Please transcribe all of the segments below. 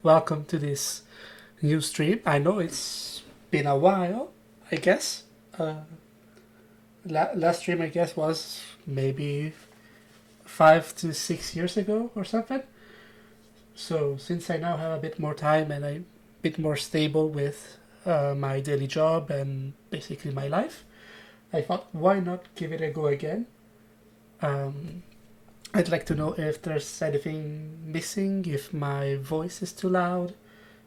Welcome to this new stream. I know it's been a while, I guess. Last stream, I guess, was maybe 5 to 6 years ago or something. So since I now have a bit more time and I'm a bit more stable with my daily job and basically my life, I thought, why not give it a go again? I'd like to know if there's anything missing, if my voice is too loud,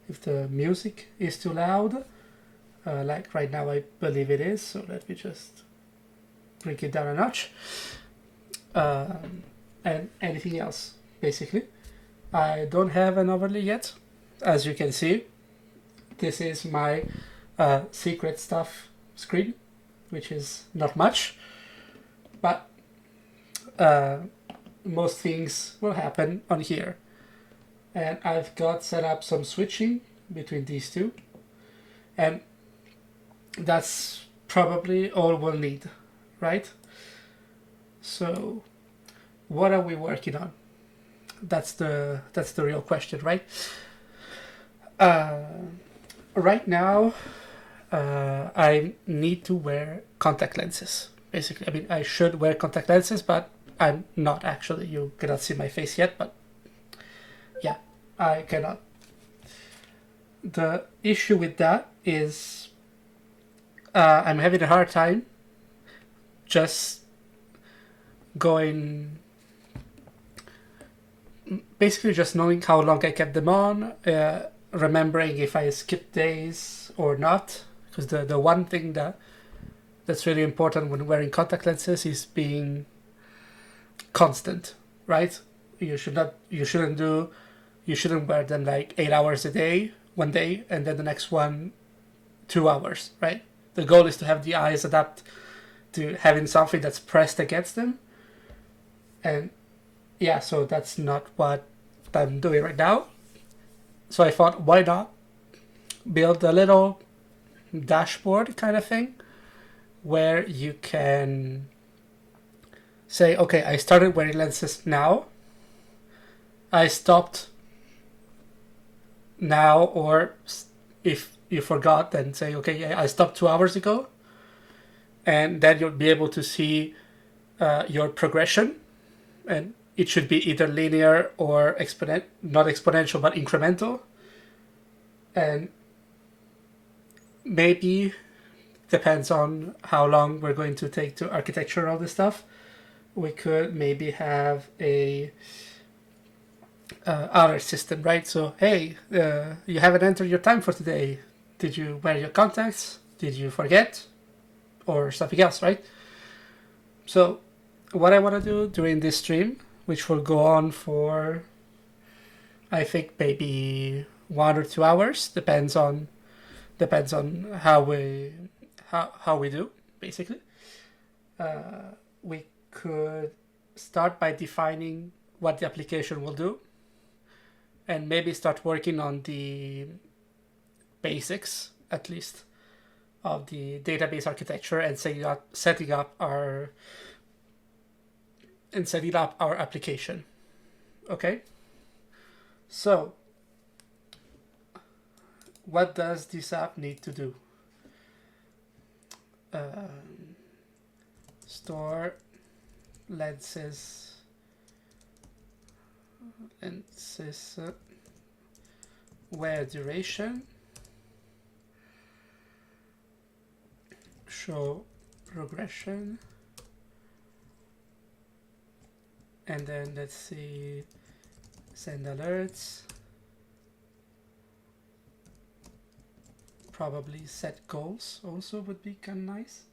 if the music is too loud. Like right now, I believe it is, so let me just bring it down a notch. And anything else, basically. I don't have an overlay yet. As you can see, this is my secret stuff screen, which is not much, but most things will happen on here. And I've got set up some switching between these two, and that's probably all we'll need, right? So what are we working on? That's the real question, right? Right now, I need to wear contact lenses. Basically, I mean, I should wear contact lenses, but I'm not actually. You cannot see my face yet, but yeah, I cannot. The issue with that is I'm having a hard time just going, basically just knowing how long I kept them on, remembering if I skipped days or not, because the one thing that's really important when wearing contact lenses is being constant, right? You shouldn't wear them like 8 hours a day one day and then the next one 2 hours, right? The goal is to have the eyes adapt to having something that's pressed against them. And yeah, so that's not what I'm doing right now. So I thought, why not build a little dashboard kind of thing where you can say, okay, I started wearing lenses now, I stopped now, or if you forgot, then say, okay, yeah, I stopped 2 hours ago, and then you'll be able to see your progression, and it should be either linear or not exponential, but incremental, and maybe depends on how long we're going to take to architecture all this stuff. We could maybe have a alert system, right? So, hey, you haven't entered your time for today. Did you wear your contacts? Did you forget? Or something else, right? So, what I want to do during this stream, which will go on for, I think, maybe 1 or 2 hours, depends on how we do, basically. We could start by defining what the application will do, and maybe start working on the basics, at least, of the database architecture and setting up our application. Okay? So, what does this app need to do? Store lenses wear duration, show progression, and then let's see, send alerts, probably set goals also would be kind of nice,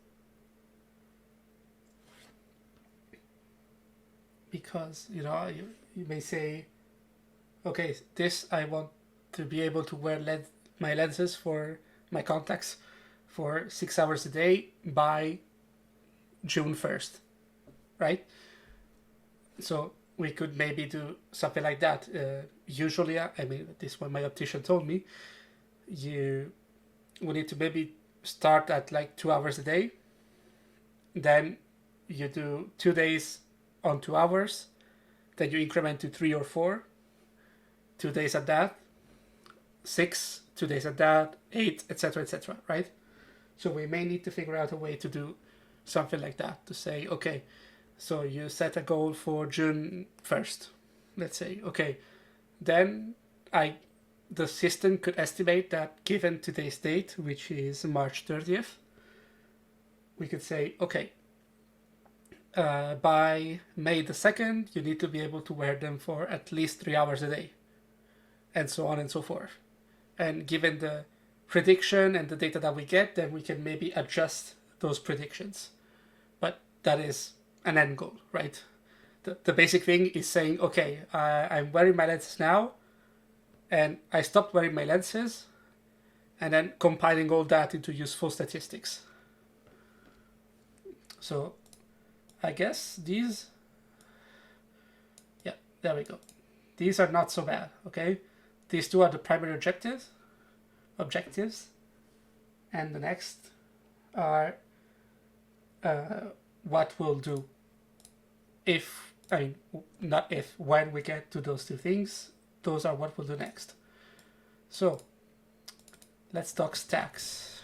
because you may say, okay, this I want to be able to wear my lenses for my contacts for 6 hours a day by June 1st, right? So we could maybe do something like that. Usually, I mean, this is what my optician told me, we need to maybe start at like 2 hours a day, then you do 2 days on 2 hours, then you increment to 3 or 4, 2 days at that, 6, 2 days at that, 8, etc., right? So we may need to figure out a way to do something like that, to say, okay, so you set a goal for June 1st, let's say, okay, then the system could estimate that given today's date, which is March 30th, we could say, okay, by May the 2nd, you need to be able to wear them for at least 3 hours a day, and so on and so forth. And given the prediction and the data that we get, then we can maybe adjust those predictions. But that is an end goal, right? The basic thing is saying, okay, I'm wearing my lenses now, and I stopped wearing my lenses, and then compiling all that into useful statistics. So I guess these, yeah, there we go. These are not so bad, okay? These two are the primary objectives, and the next are what we'll do if, I mean, not if, when we get to those two things. Those are what we'll do next. So let's talk stacks.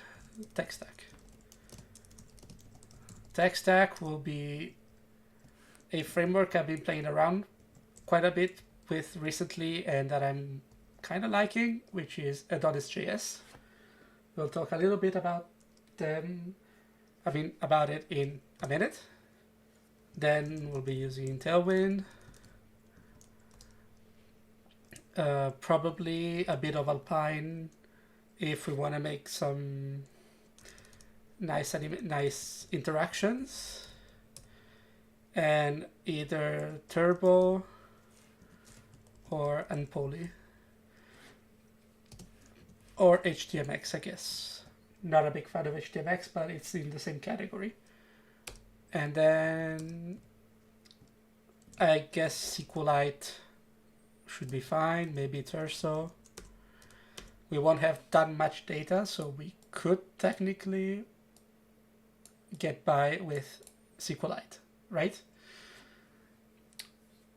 Tech stack. Tech stack will be a framework I've been playing around quite a bit with recently and that I'm kind of liking, which is AdonisJS. We'll talk a little bit about about it in a minute. Then we'll be using Tailwind. Probably a bit of Alpine if we want to make some nice interactions, and either Turbo or Unpoly or HTMX, I guess. Not a big fan of HTMX, but it's in the same category. And then I guess SQLite should be fine, maybe Terso. We won't have that much data, so we could technically get by with SQLite, right?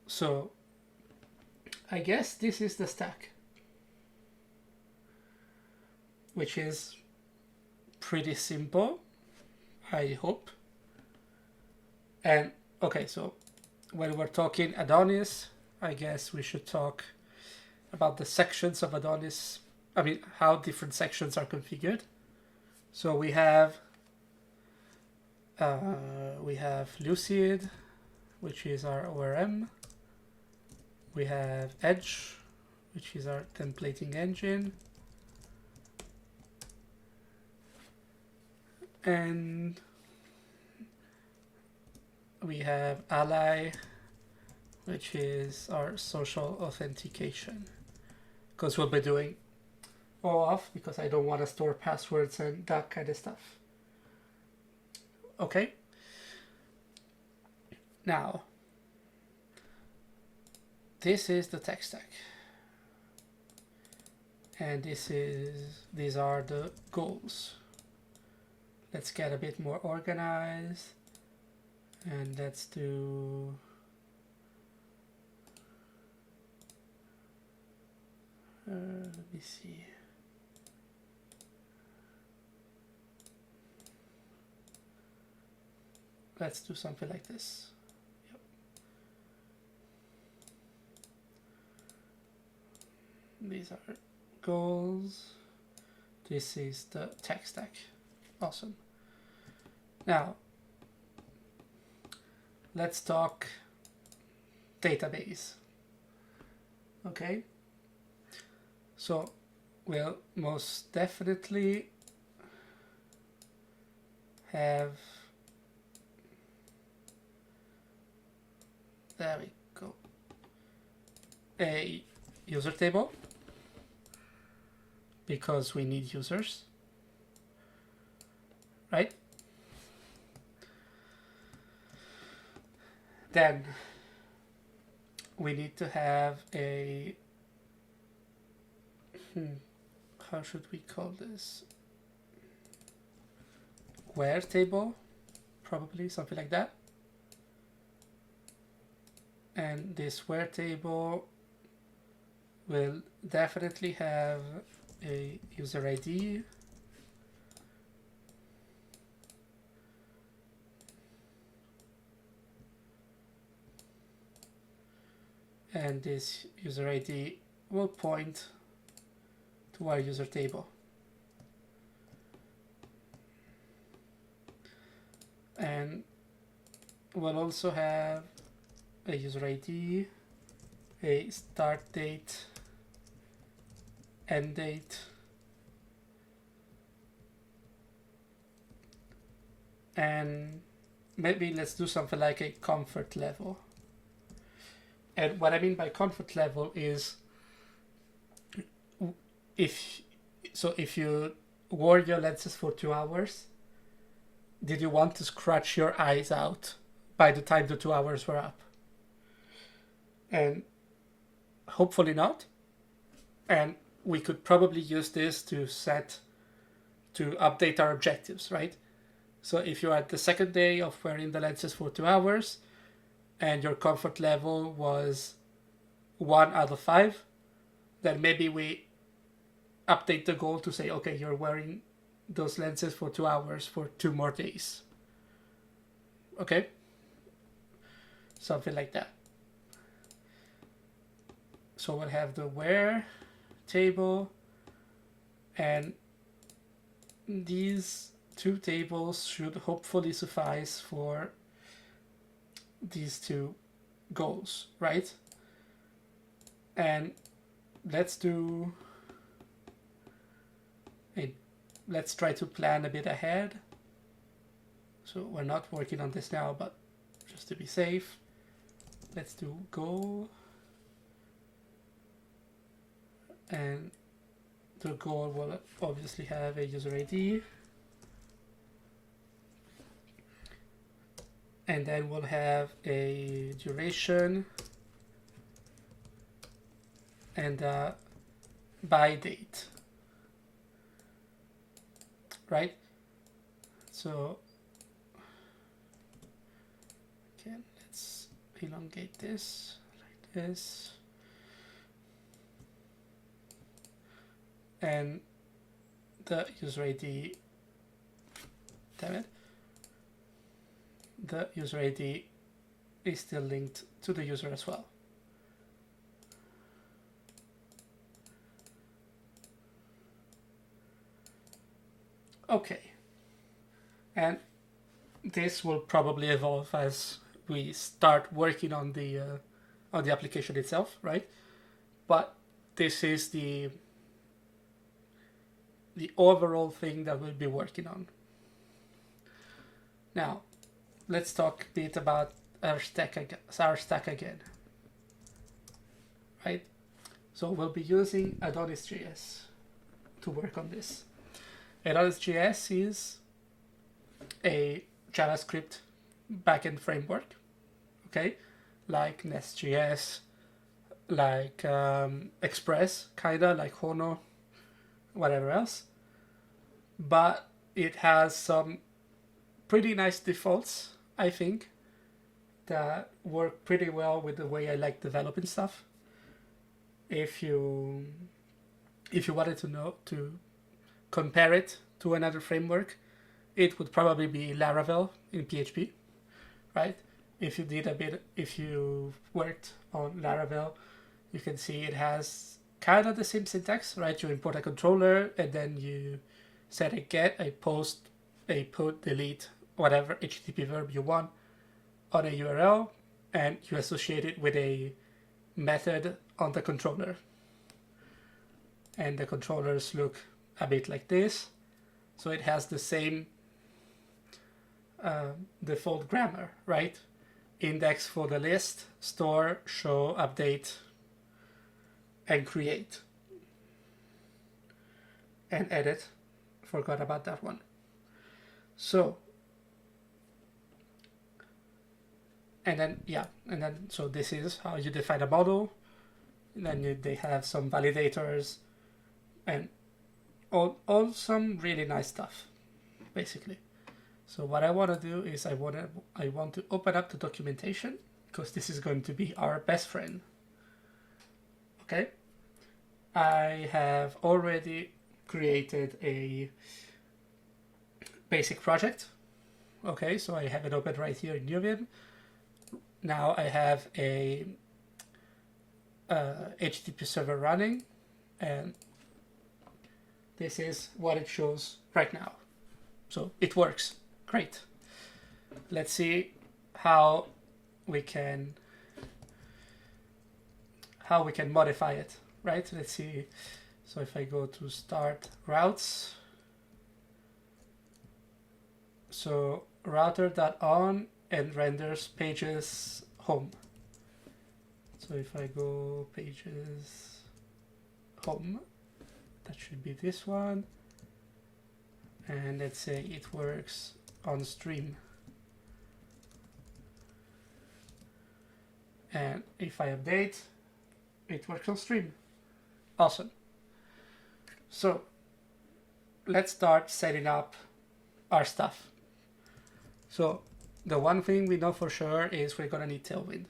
So I guess this is the stack, which is pretty simple, I hope. And okay, so when we're talking Adonis, I guess we should talk about the sections of Adonis. I mean, how different sections are configured. So we have Lucid, which is our ORM. We have Edge, which is our templating engine. And we have Ally, which is our social authentication, because we'll be doing OAuth because I don't want to store passwords and that kind of stuff. Okay. Now, this is the tech stack, and these are the goals. Let's get a bit more organized, and let's do let me see. Let's do something like this. Yep. These are goals. This is the tech stack. Awesome. Now, let's talk database. Okay. So we'll most definitely have, there we go, a user table because we need users, right? Then we need to have a, how should we call this? Where table, probably something like that. And this where table will definitely have a user ID. And this user ID will point to our user table. And we'll also have a user ID, a start date, end date, and maybe let's do something like a comfort level. And what I mean by comfort level is if you wore your lenses for 2 hours, did you want to scratch your eyes out by the time the 2 hours were up? And hopefully not. And we could probably use this to update our objectives, right? So if you're at the second day of wearing the lenses for 2 hours and your comfort level was 1 out of 5, then maybe we update the goal to say, okay, you're wearing those lenses for 2 hours for 2 more days. Okay? Something like that. So we'll have the where table, and these 2 tables should hopefully suffice for these 2 goals, right? And let's try to plan a bit ahead. So we're not working on this now, but just to be safe, let's do goal. And the goal will obviously have a user ID. And then we'll have a duration and a by date. Right? So, again, let's elongate this like this. And the user ID, damn it, the user ID is still linked to the user as well. Okay, and this will probably evolve as we start working on the application itself, right? But this is the overall thing that we'll be working on. Now, let's talk a bit about our stack again, right? So we'll be using AdonisJS to work on this. AdonisJS is a JavaScript backend framework, okay? Like Nest.js, like Express, kinda like Hono, whatever else. But it has some pretty nice defaults, I think, that work pretty well with the way I like developing stuff. If you wanted to compare it to another framework, it would probably be Laravel in PHP, right? If you worked on Laravel, you can see it has kind of the same syntax, right? You import a controller and then you set a get, a post, a put, delete, whatever HTTP verb you want on a URL, and you associate it with a method on the controller. And the controllers look a bit like this. So it has the same default grammar, right? Index for the list, store, show, update, and create. And edit. Forgot about that one. So, so this is how you define a model. And then they have some validators and all some really nice stuff, basically. So what I want to do is I want to open up the documentation, because this is going to be our best friend. Okay, I have already created a basic project. Okay, so I have it open right here in NewVim. Now I have a HTTP server running, and this is what it shows right now. So it works. Great. Let's see how we can modify it, right? Let's see. So if I go to start routes, so router.on and renders pages home. So if I go pages home, that should be this one. And let's say it works on stream. And if I update, it works on stream. Awesome. So let's start setting up our stuff. So the one thing we know for sure is we're gonna need Tailwind.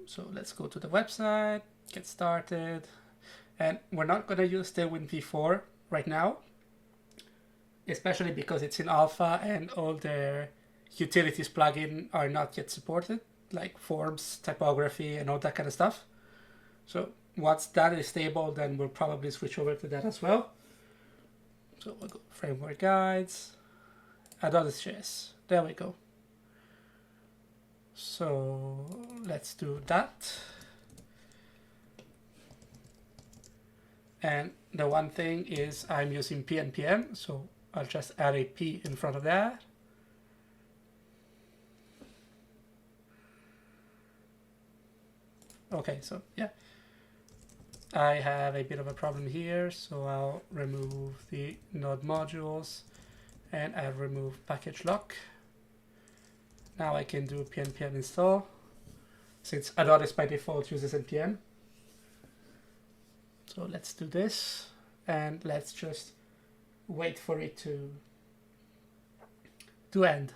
So let's go to the website, get started. And we're not gonna use Tailwind v4 right now, especially because it's in alpha and all their utilities plugin are not yet supported, like forms, typography, and all that kind of stuff. So once that is stable, then we'll probably switch over to that as well. So we'll go framework guides, AdonisJS. There we go. So let's do that. And the one thing is I'm using PNPM, so I'll just add a P in front of that. Okay, so yeah, I have a bit of a problem here, so I'll remove the node modules and I'll remove package lock. Now I can do pnpm install, since Adonis by default uses npm. So let's do this, and let's just wait for it to end.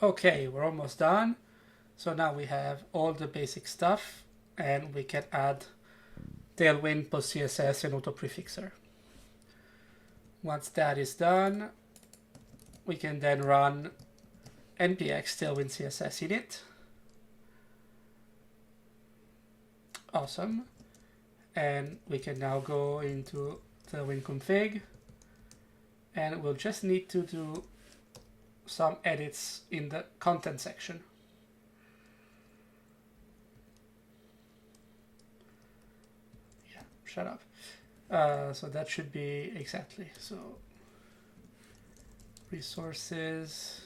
Okay, we're almost done. So now we have all the basic stuff, and we can add Tailwind, PostCSS, and auto prefixer. Once that is done, we can then run npx Tailwind CSS init. Awesome. And we can now go into Tailwind config, and we'll just need to do some edits in the content section. Yeah, shut up. So that should be exactly. So resources,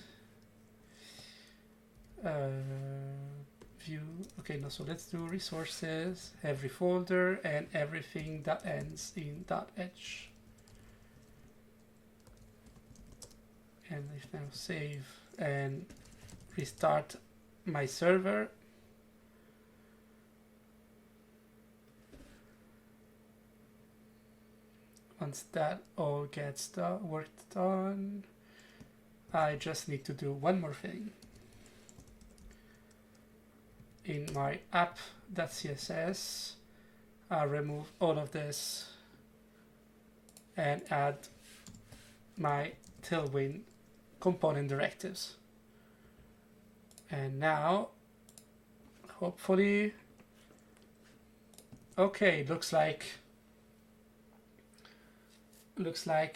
view. Okay, no, so let's do resources, every folder, and everything that ends in .h. And if now save and restart my server. Once that all gets worked on, I just need to do one more thing. In my app.css, I'll remove all of this and add my Tailwind component directives. And now, hopefully, okay, looks like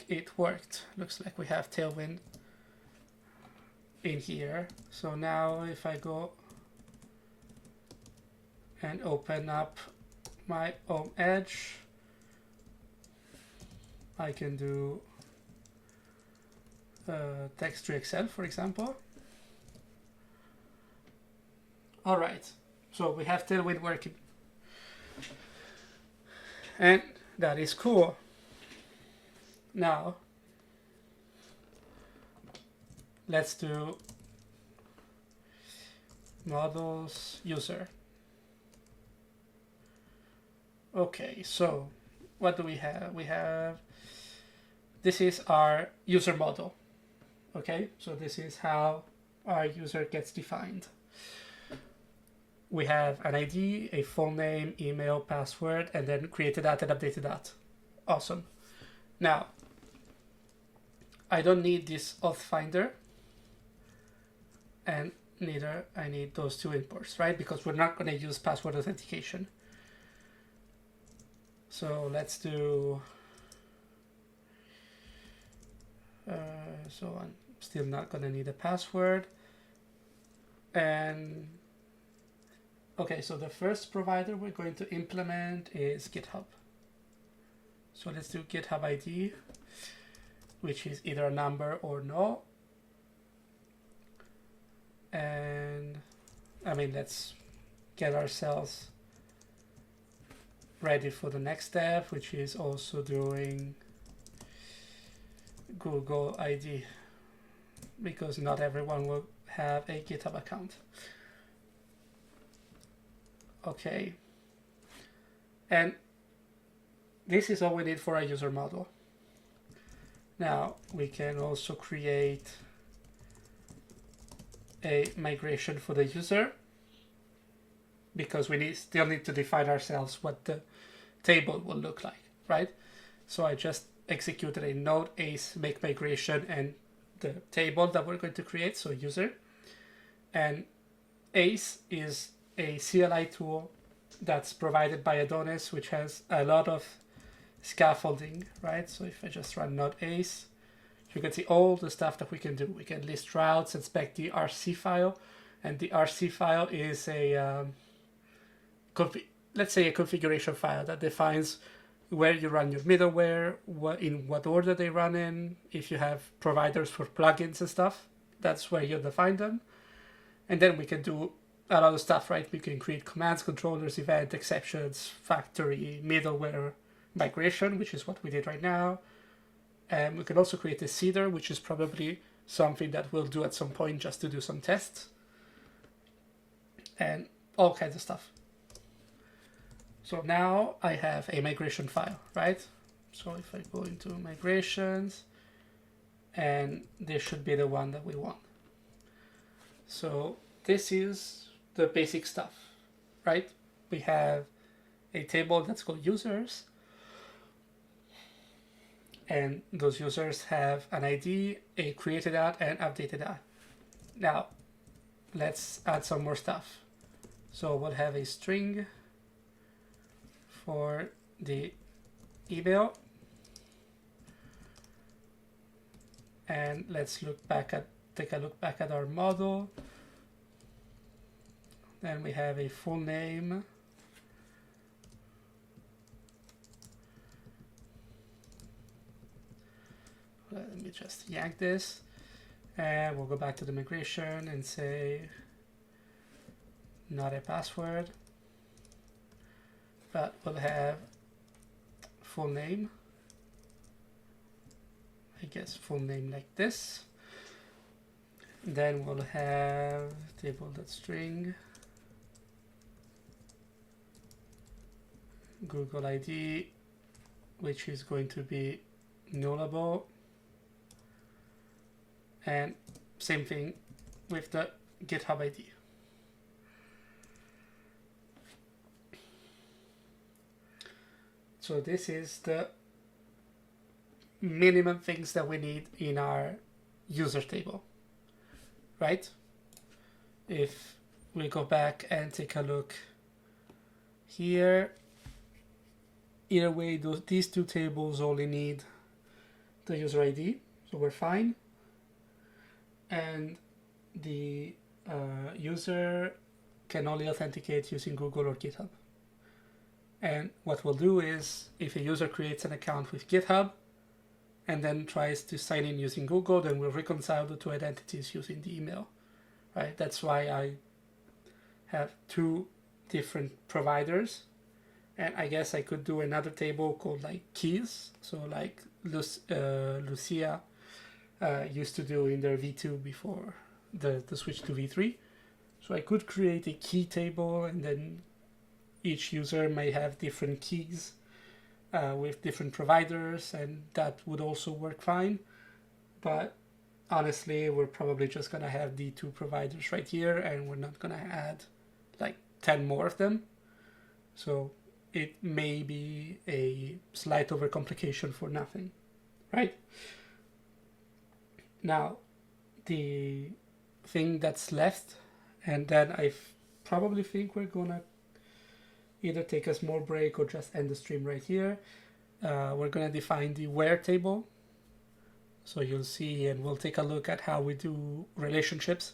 it worked. Looks like we have Tailwind in here. So now if I go and open up my home edge, I can do text to Excel, for example. All right, so we have Tailwind working. And that is cool. Now, let's do models user. Okay, so what do we have? We have, this is our user model. Okay, so this is how our user gets defined. We have an ID, a full name, email, password, and then created at and updated at. Awesome. Now, I don't need this auth finder, and neither I need those two imports, right? Because we're not going to use password authentication. So let's do, so I'm still not going to need a password. And okay, so the first provider we're going to implement is GitHub. So let's do GitHub ID, which is either a number or no. And I mean, let's get ourselves ready for the next step, which is also doing Google ID, because not everyone will have a GitHub account. Okay, and this is all we need for our user model. Now we can also create a migration for the user, because we still need to define ourselves what the table will look like, right? So I just executed a node ace make migration and the table that we're going to create, so user. And ace is a CLI tool that's provided by Adonis, which has a lot of scaffolding, right? So if I just run node ace, you can see all the stuff that we can do. We can list routes and spec the RC file, and the RC file is a let's say a configuration file that defines where you run your middleware, in what order they run in. If you have providers for plugins and stuff, that's where you define them. And then we can do a lot of stuff, right? We can create commands, controllers, event, exceptions, factory, middleware, migration, which is what we did right now. And we can also create a seeder, which is probably something that we'll do at some point just to do some tests. And all kinds of stuff. So now I have a migration file, right? So if I go into migrations, and this should be the one that we want. So this is the basic stuff, right? We have a table that's called users, and those users have an ID, a created at, and updated at. Now, let's add some more stuff. So we'll have a string for the email, and let's take a look back at our model. Then we have a full name, let me just yank this, and we'll go back to the migration and say not a password, but we'll have full name, I guess full name like this. Then we'll have table.string Google ID, which is going to be nullable, and same thing with the GitHub ID. So this is the minimum things that we need in our user table, right? If we go back and take a look here, either way, these two tables only need the user ID, so we're fine. And the user can only authenticate using Google or GitHub. And what we'll do is, if a user creates an account with GitHub and then tries to sign in using Google, then we'll reconcile the two identities using the email, right? That's why I have two different providers. And I guess I could do another table called like keys. So like Lucia used to do in their V2 before the switch to V3. So I could create a key table, and then each user may have different keys with different providers, and that would also work fine. But honestly, we're probably just going to have the two providers right here, and we're not going to add like 10 more of them. So it may be a slight overcomplication for nothing, right? Now, the thing that's left, and then I probably think we're going to either take a small break or just end the stream right here. We're going to define the where table. So you'll see, and we'll take a look at how we do relationships.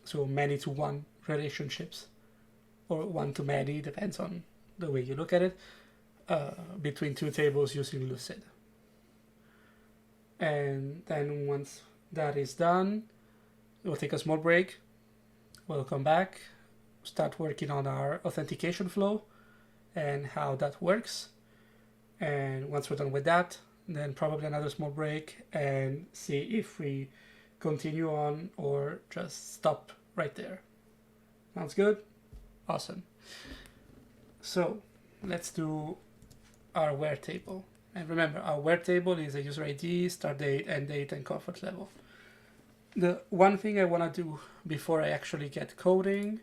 So many to one relationships, or one to many, depends on the way you look at it, between two tables using Lucid. And then once that is done, we'll take a small break. We'll come back, start working on our authentication flow and how that works. And once we're done with that, then probably another small break and see if we continue on or just stop right there. Sounds good? Awesome. So let's do our where table. And remember, our where table is a user ID, start date, end date, and comfort level. The one thing I want to do before I actually get coding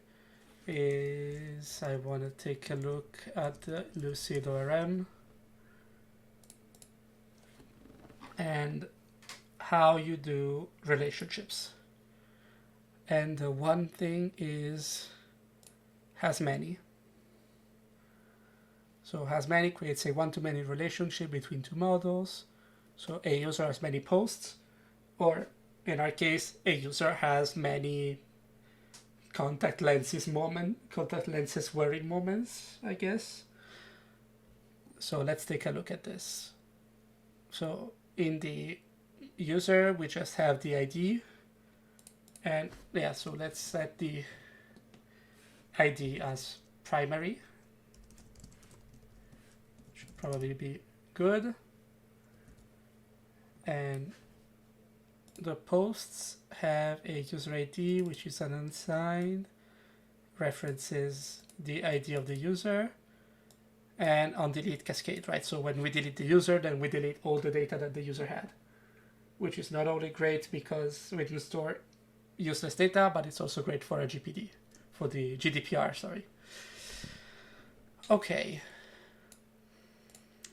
is I want to take a look at the Lucid ORM and how you do relationships. And the one thing is hasMany. So hasMany creates a one-to-many relationship between two models. So a user has many posts, or in our case, a user has many contact lenses wearing moments, I guess. So let's take a look at this. So in the user, we just have the ID. And yeah, so let's set the ID as primary. Should probably be good. And the posts have a user ID, which is an unsigned, references the ID of the user, and on delete cascade, right? So when we delete the user, then we delete all the data that the user had, which is not only great because we can store useless data, but it's also great for a GPD, for the GDPR, sorry. Okay.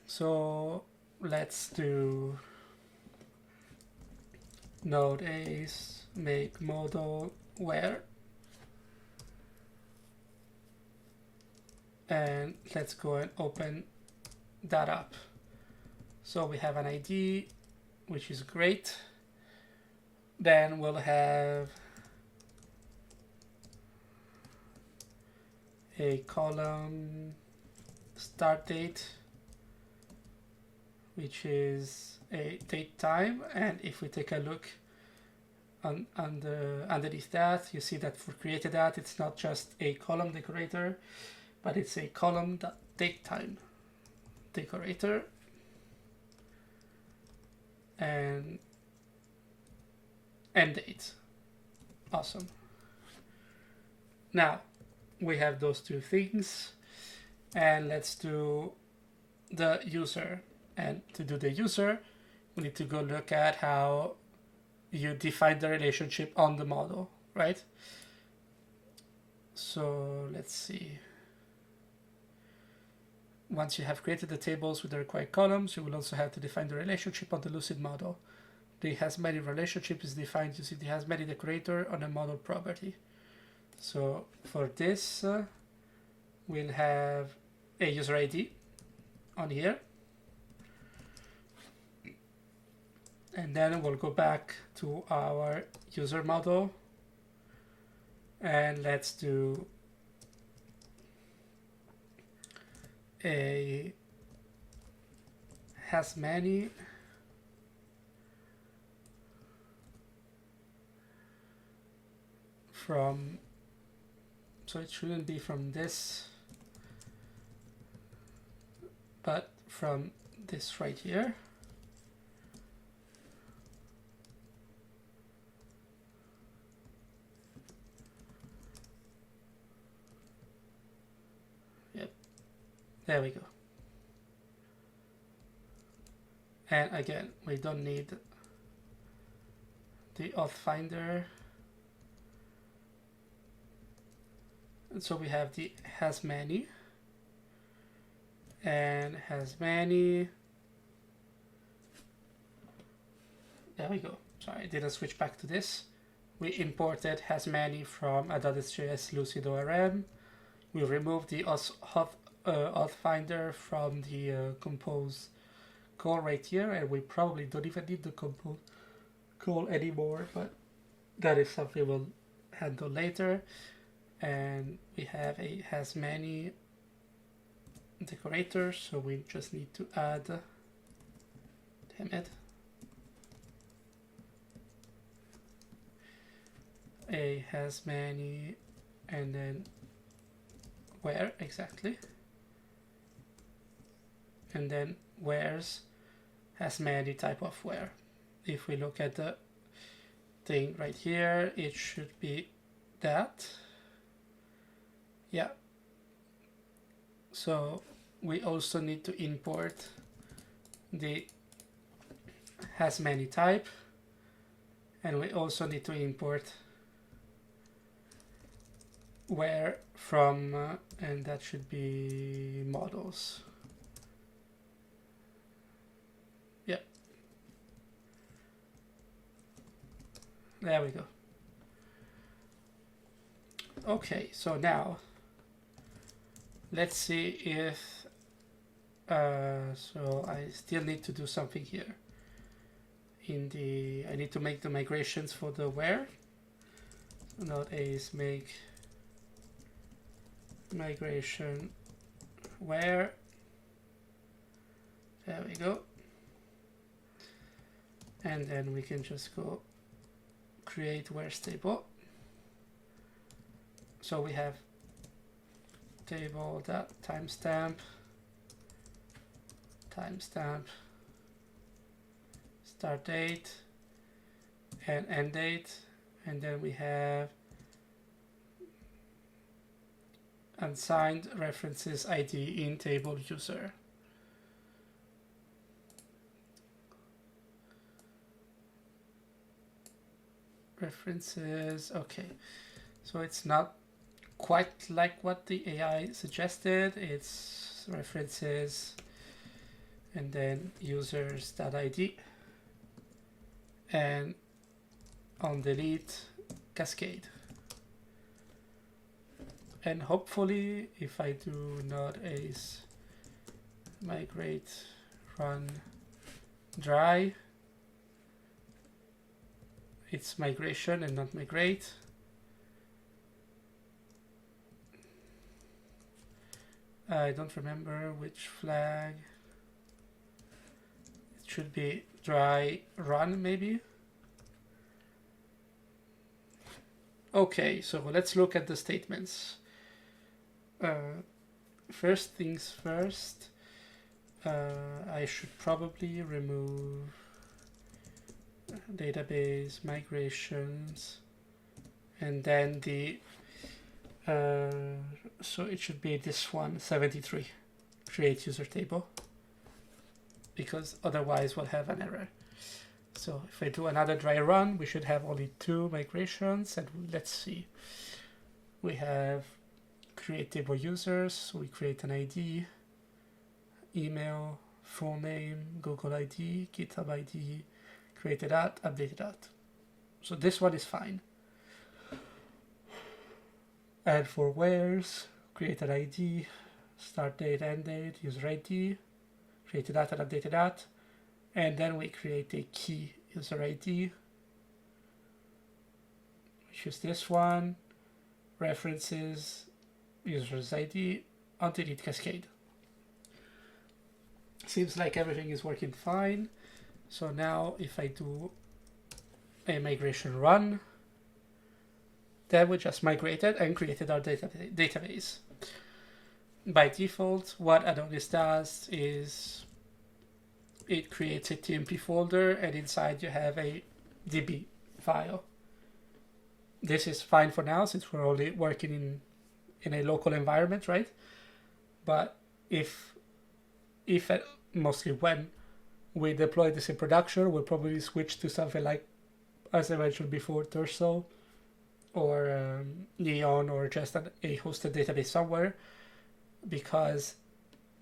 So let's do node ace make model where, and let's go and open that up. So we have an ID, which is great. Then we'll have a column start date, which is a date time. And if we take a look underneath that, you see that for created that, it's not just a column decorator, but it's a column date time decorator. And end date. Awesome. Now we have those two things, and let's do the user. And to do the user, we need to go look at how you define the relationship on the model, right? So let's see. Once you have created the tables with the required columns, you will also have to define the relationship on the Lucid model. The hasMany relationship is defined using the hasMany decorator on a model property. So for this, we'll have a user ID on here. And then we'll go back to our user model. And let's do a hasMany from So it shouldn't be from this, but from this right here. Yep, there we go. And again, we don't need the auth finder. And so we have the hasMany and hasMany. There we go. Sorry, I didn't switch back to this. We imported hasMany from AdonisJS Lucid ORM. We removed the auth finder from the compose call right here, and we probably don't even need the compose call anymore, but that is something we'll handle later. And we have a hasMany decorator, so we just need to add, damn it, a hasMany, and then where exactly, and then where's hasMany type of where. If we look at the thing right here, it should be that. Yeah. So we also need to import the hasMany type, and we also need to import where from, and that should be models. Yeah. There we go. Okay, so now let's see if, so I still need to do something here. I need to make the migrations for the where. So node A is make migration where. There we go. And then we can just go create where's table. So we have table.timestamp, start date, and end date, and then we have unsigned references ID in table user. References, okay, so it's not quite like what the AI suggested. It's references and then users.id and on delete cascade. And hopefully if I do node ace migrate run dry, it's migration and not migrate. I don't remember which flag. It should be dry run maybe. Okay, so let's look at the statements. First things first, I should probably remove database migrations, and then the so it should be this one, 73, create user table, because otherwise we'll have an error. So if I do another dry run, we should have only 2 migrations, and let's see. We have create table users, so we create an ID, email, full name, Google ID, GitHub ID, created at, updated at. So this one is fine. And for where's, create an ID, start date, end date, user ID, created at and updated at, and then we create a key user ID, which is this one, references, user's ID, on delete cascade. Seems like everything is working fine. So now if I do a migration run, Then we just migrated and created our database. By default, what Adonis does is it creates a TMP folder, and inside you have a DB file. This is fine for now since we're only working in a local environment, right? But if mostly when we deploy this in production, we'll probably switch to something like, as I mentioned before, Torso or Neon, or just a hosted database somewhere, because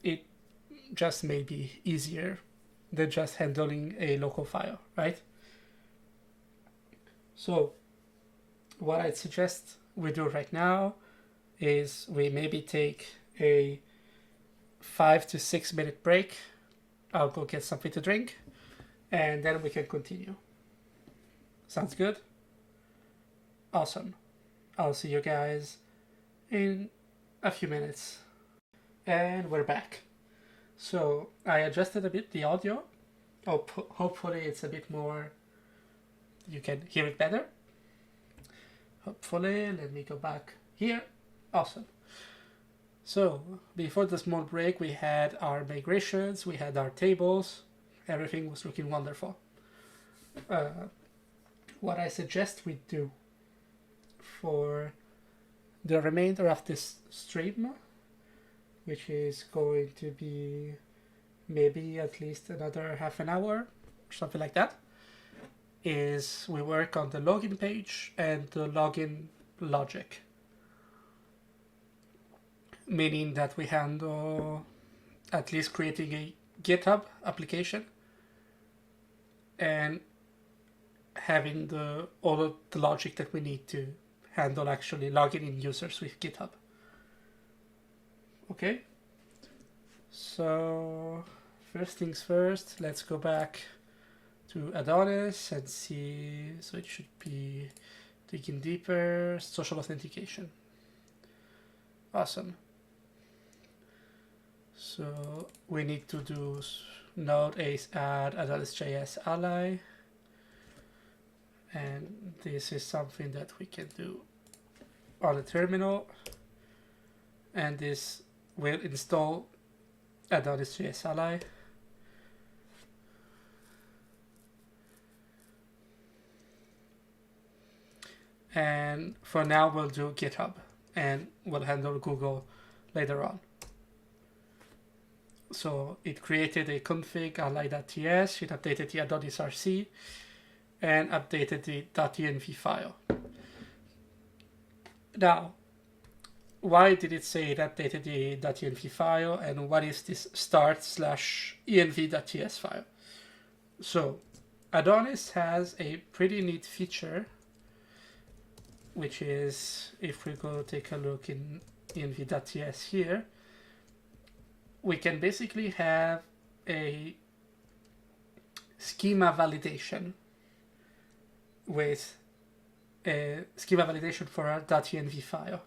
it just may be easier than just handling a local file, right? So what I'd suggest we do right now is we maybe take a 5 to 6 minute break. I'll go get something to drink, and then we can continue. Sounds good? Awesome. I'll see you guys in a few minutes. And we're back. So I adjusted a bit the audio. Hopefully it's a bit more, you can hear it better. Hopefully, let me go back here. Awesome. So before the small break, we had our migrations, we had our tables, everything was looking wonderful. What I suggest we do for the remainder of this stream, which is going to be maybe at least another half an hour, or something like that, is we work on the login page and the login logic. Meaning that we handle at least creating a GitHub application and having all of the logic that we need to handle actually logging in users with GitHub. Okay, so first things first, let's go back to Adonis and see, so it should be digging deeper, social authentication. Awesome. So we need to do node add AdonisJS Ally, and this is something that we can do on the terminal, and this will install AdonisJS Ally. And for now we'll do GitHub, and we'll handle Google later on. So it created a config ally.ts, it updated the AdonisRC, and updated the .env file. Now, why did it say it updated the .env file, and what is this start/env.ts file? So Adonis has a pretty neat feature, which is, if we go take a look in env.ts here, we can basically have a schema validation with a schema validation for our .env file,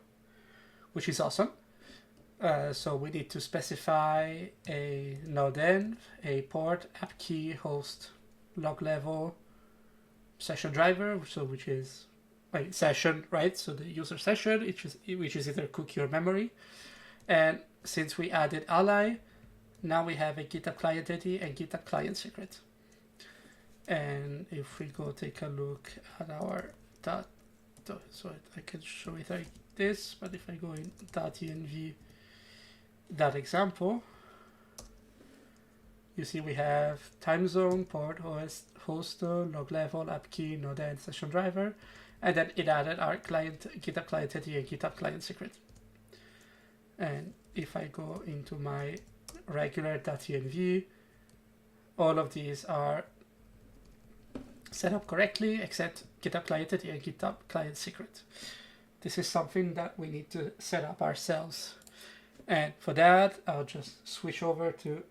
which is awesome. So we need to specify a node env, a port, app key, host, log level, session driver, which is session, right? So the user session, which is either cookie or memory. And since we added Ally, now we have a GitHub client ID and GitHub client secret. And if we go take a look at our so I can show it like this, but if I go in .env .example, you see we have time zone, port, host, log level, app key, node end, session driver, and then it added our GitHub client ID and GitHub client secret. And if I go into my regular .env, all of these are set up correctly except GitHub client ID and GitHub client secret. This is something that we need to set up ourselves. And for that, I'll just switch over to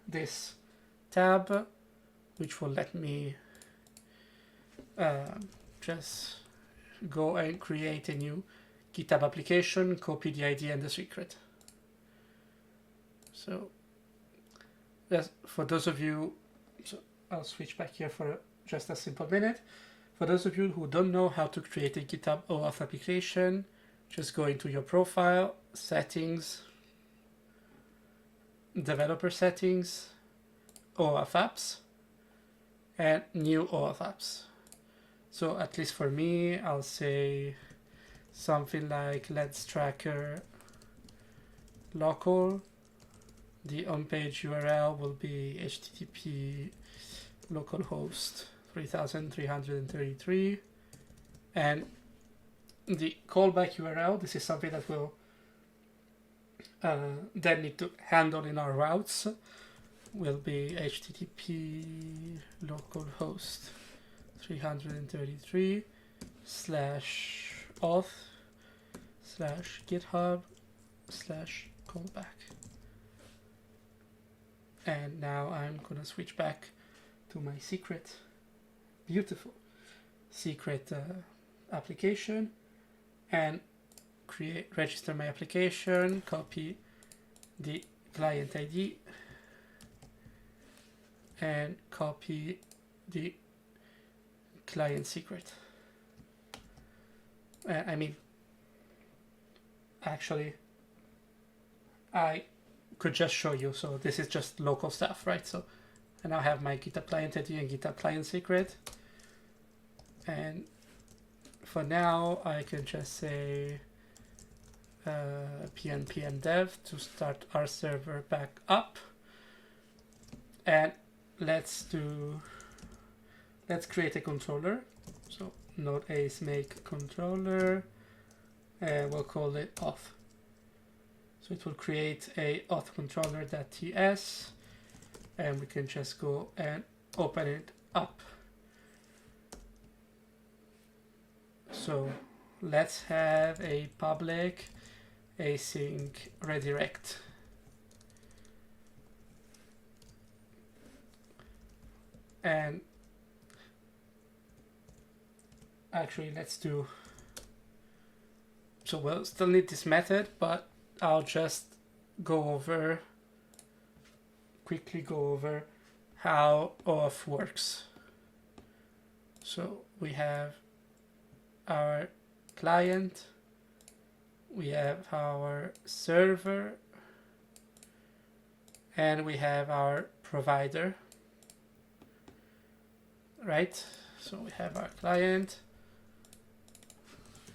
this tab, which will let me just go and create a new GitHub application, copy the ID and the secret. So for those of you, so I'll switch back here for just a simple minute. For those of you who don't know how to create a GitHub OAuth application, just go into your profile, settings, developer settings, OAuth apps, and new OAuth apps. So at least for me, I'll say something like Lenstracker local. The on-page URL will be http localhost 3333, and the callback URL, this is something that we'll then need to handle in our routes, will be http localhost 333 /auth /github /callback. And now I'm gonna switch back to my secret, beautiful secret application, and register my application, copy the client ID, and copy the client secret. Actually, I could just show you. So this is just local stuff, right? So I now have my GitHub client ID and GitHub client secret. And for now, I can just say pnpm dev to start our server back up. And let's create a controller. So node A is make controller, and we'll call it auth. So it will create a auth controller.ts, and we can just go and open it up. So let's have a public async redirect. And actually, so we'll still need this method, but I'll just quickly go over how auth works. So we have our client, we have our server, and we have our provider, right? So we have our client,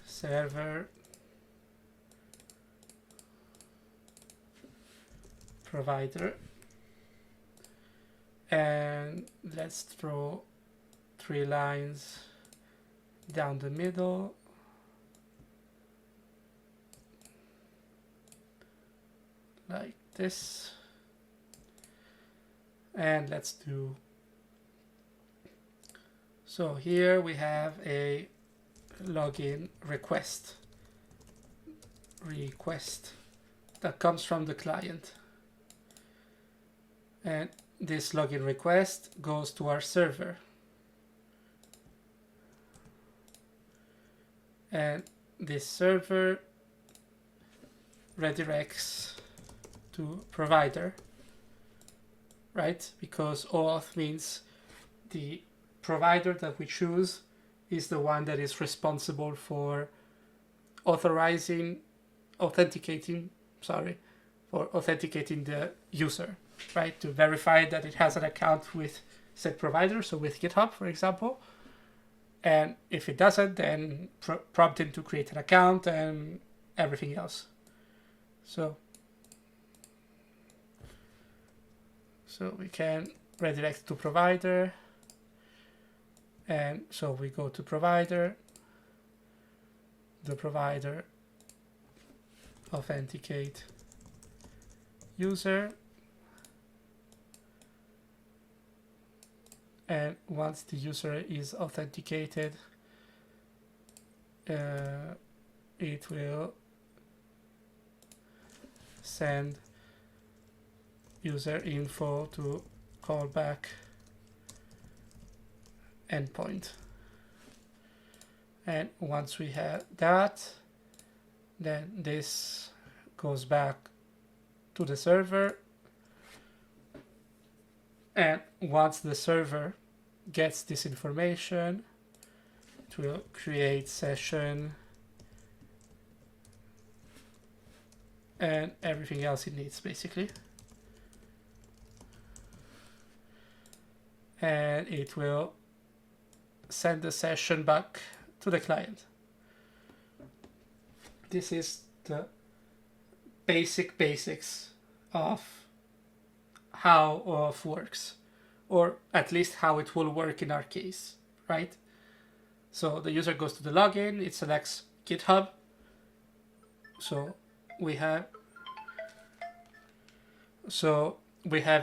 server, provider, and let's throw 3 lines down the middle, like this, and let's do, so here we have a login request that comes from the client, and this login request goes to our server, and this server redirects to provider, right? Because OAuth means the provider that we choose is the one that is responsible for authenticating the user, right? To verify that it has an account with said provider, so with GitHub, for example. And if it doesn't, then prompt him to create an account and everything else. So we can redirect to provider. And so we go to provider, the provider authenticate user, and once the user is authenticated, it will send user info to callback endpoint. And once we have that, then this goes back to the server, and once the server gets this information, It will create session and everything else it needs, basically. And it will send the session back to the client. This is the basics of how Auth works, or at least how it will work in our case, right? So the user goes to the login, it selects GitHub. So we have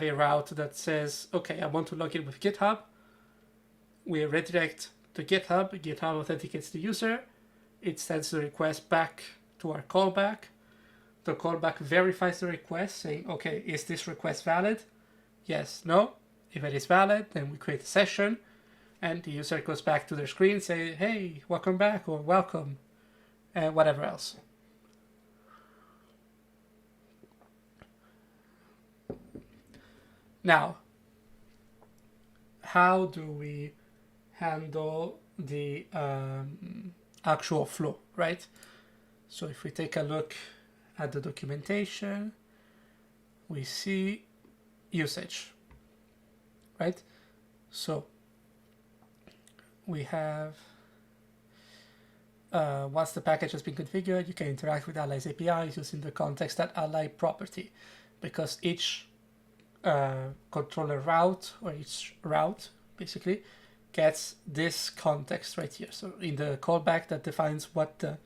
a route that says, okay, I want to log in with GitHub. We redirect to GitHub. GitHub authenticates the user. It sends the request back to our callback. The callback verifies the request, saying, okay, is this request valid? Yes, no. If it is valid, then we create a session, and the user goes back to their screen, say, hey, welcome back, or welcome, and whatever else. Now, how do we handle the actual flow, right? So if we take a look at the documentation, we see usage, right? So we have, once the package has been configured, you can interact with Ally's APIs using the context.ally property, because each controller route, or each route basically gets this context right here. So in the callback that defines what the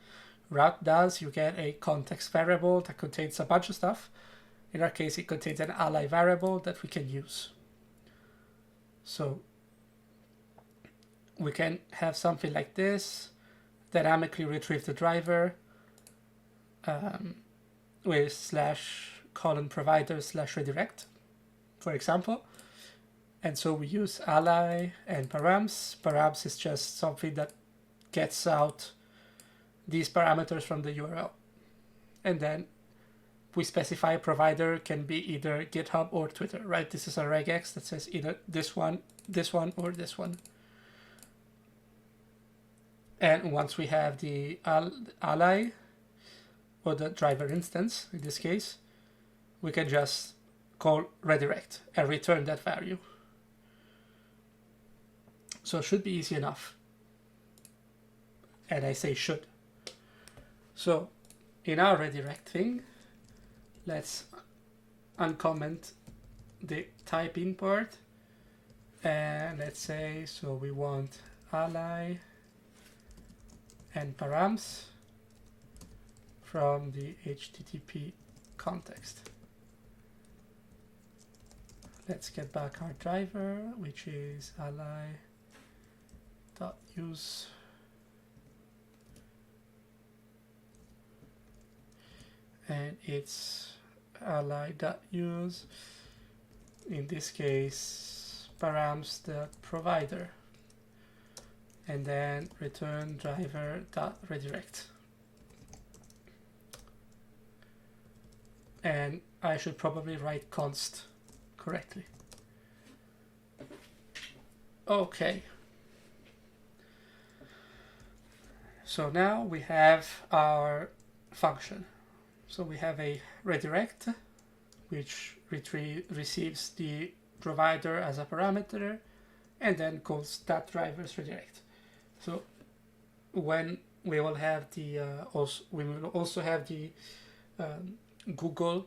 route does, you get a context variable that contains a bunch of stuff. In our case, it contains an Ally variable that we can use. So we can have something like this, dynamically retrieve the driver with /provider/redirect, for example. And so we use Ally and params. Params is just something that gets out these parameters from the URL. And then we specify a provider can be either GitHub or Twitter, right? This is a regex that says either this one, or this one. And once we have the Ally, or the driver instance, in this case, we can just call redirect and return that value. So it should be easy enough. And I say should. So in our redirect thing, let's uncomment the type import. And let's say, so we want Ally and params from the HTTP context. Let's get back our driver, which is ally.use. And it's ally.use, in this case, params.provider. And then return driver.redirect. And I should probably write const correctly. Okay. So now we have our function. So we have a redirect, which receives the provider as a parameter, and then calls that driver's redirect. So when we will have the we will also have the Google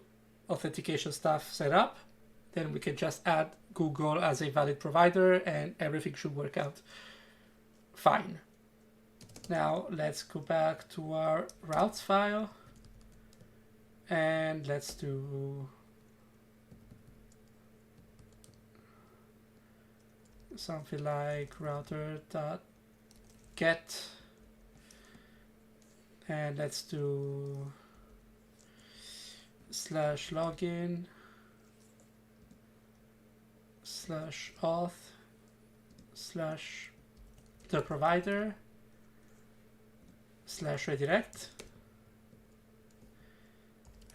authentication stuff set up, then we can just add Google as a valid provider and everything should work out fine. Now let's go back to our routes file and let's do something like router.get, and let's do /login /auth /the provider /redirect,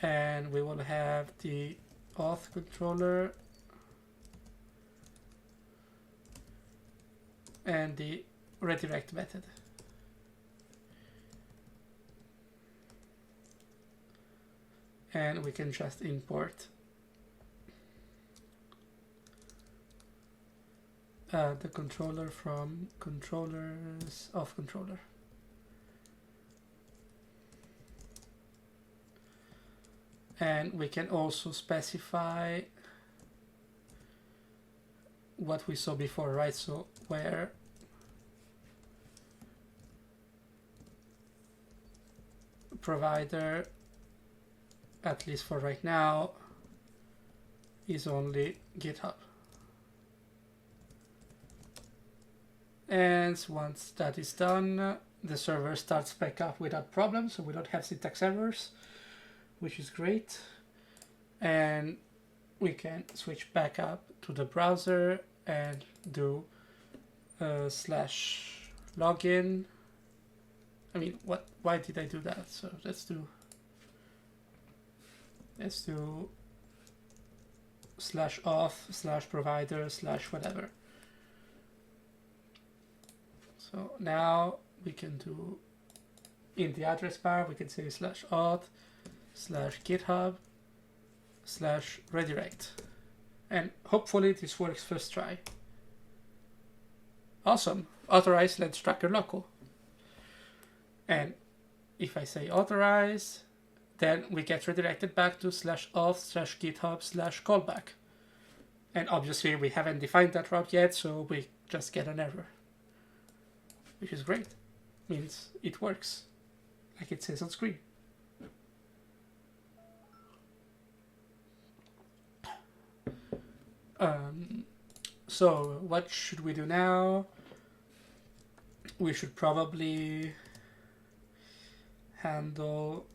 and we will have the auth controller and the redirect method. and we can just import the controller from controllers of controller. And we can also specify what we saw before, right? So where provider, at least for right now, is only GitHub. And once that is done, the server starts back up without problems, so we don't have syntax errors, which is great. And we can switch back up to the browser and do /login. I mean, why did I do that? So let's do /auth /provider /whatever. So now we can do, in the address bar, we can say /auth /github /redirect. And hopefully this works first try. Awesome. Authorize Lenstracker local. And if I say authorize, then we get redirected back to /auth /github /callback. And obviously we haven't defined that route yet, so we just get an error, which is great. Means it works, like it says on screen. So what should we do now? We should probably handle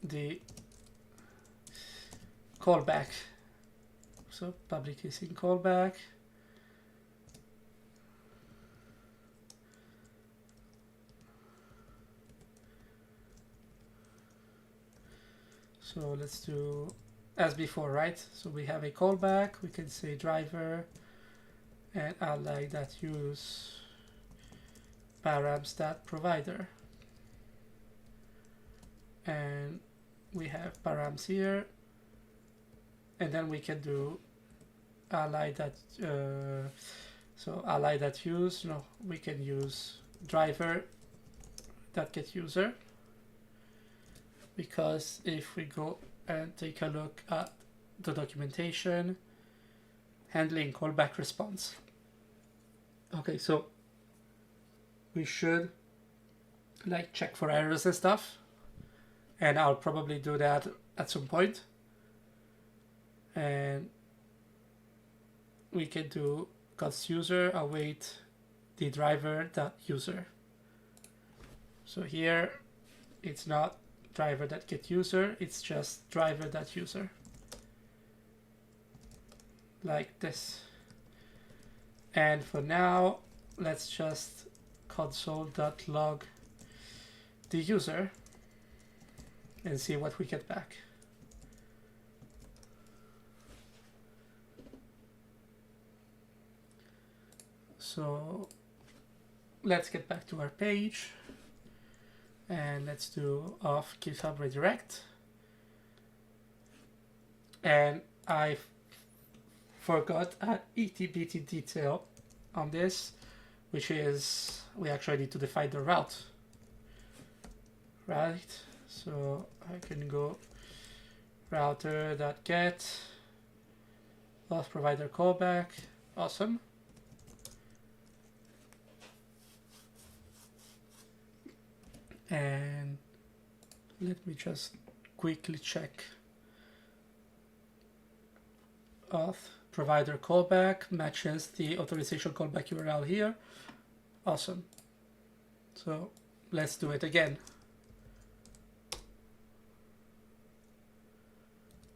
the callback. So public is in callback. So let's do as before, right? So we have a callback, we can say driver and ally that use params.provider. And we have params here. And then we can do ally that, so ally that use, no, we can use driver that get user. Because if we go and take a look at the documentation, handling callback response. Okay, so we should like check for errors and stuff, and I'll probably do that at some point. And we can do const user await the driver.user. So here it's not driver that get user, it's just driver.user, like this. And for now, let's just console.log the user and see what we get back. So let's get back to our page. And let's do auth GitHub redirect. And I forgot an itty-bitty detail on this, which is we actually need to define the route. Right? So I can go router.get auth provider callback. Awesome. And let me just quickly check. Auth provider callback matches the authorization callback URL here. Awesome. So let's do it again.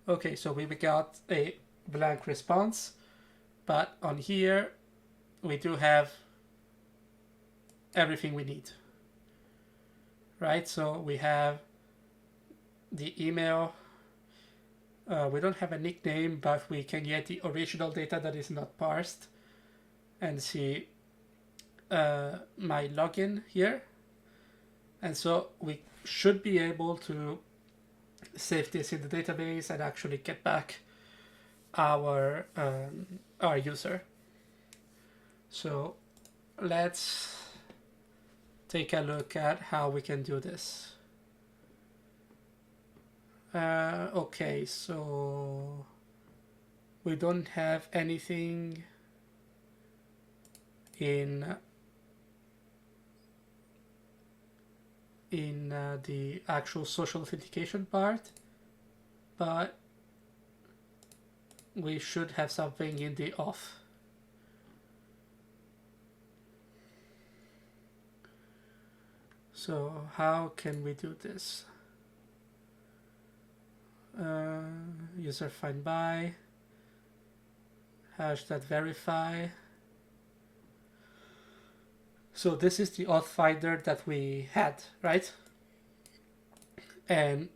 Okay, so we got a blank response, but on here we do have everything we need. Right, so we have the email. We don't have a nickname, but we can get the original data that is not parsed and see my login here. And so we should be able to save this in the database and actually get back our user. So let's take a look at how we can do this. Okay, so we don't have anything in the actual social authentication part, but we should have something in the auth. So how can we do this? User find by hash.verify. So this is the auth finder that we had, right? And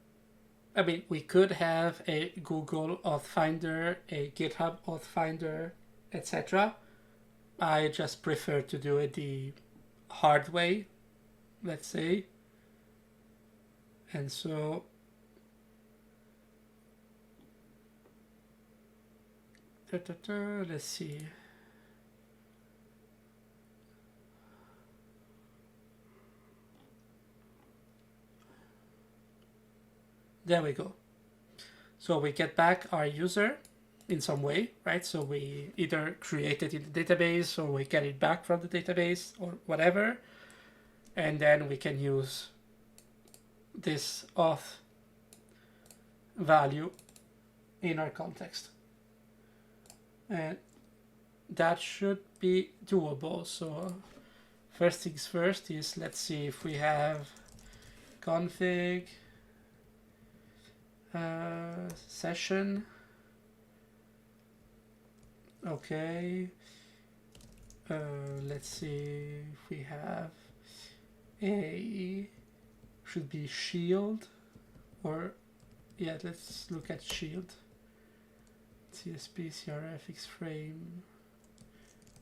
I mean, we could have a Google auth finder, a GitHub auth finder, etc. I just prefer to do it the hard way, let's say. And so let's see. There we go. So we get back our user in some way, right? So we either create it in the database or we get it back from the database or whatever. And then we can use this auth value in our context. And that should be doable. So first things first is, let's see if we have config session. Okay. Let's see if we have should be shield, or yeah, let's look at shield. CSP, CRF, X-frame.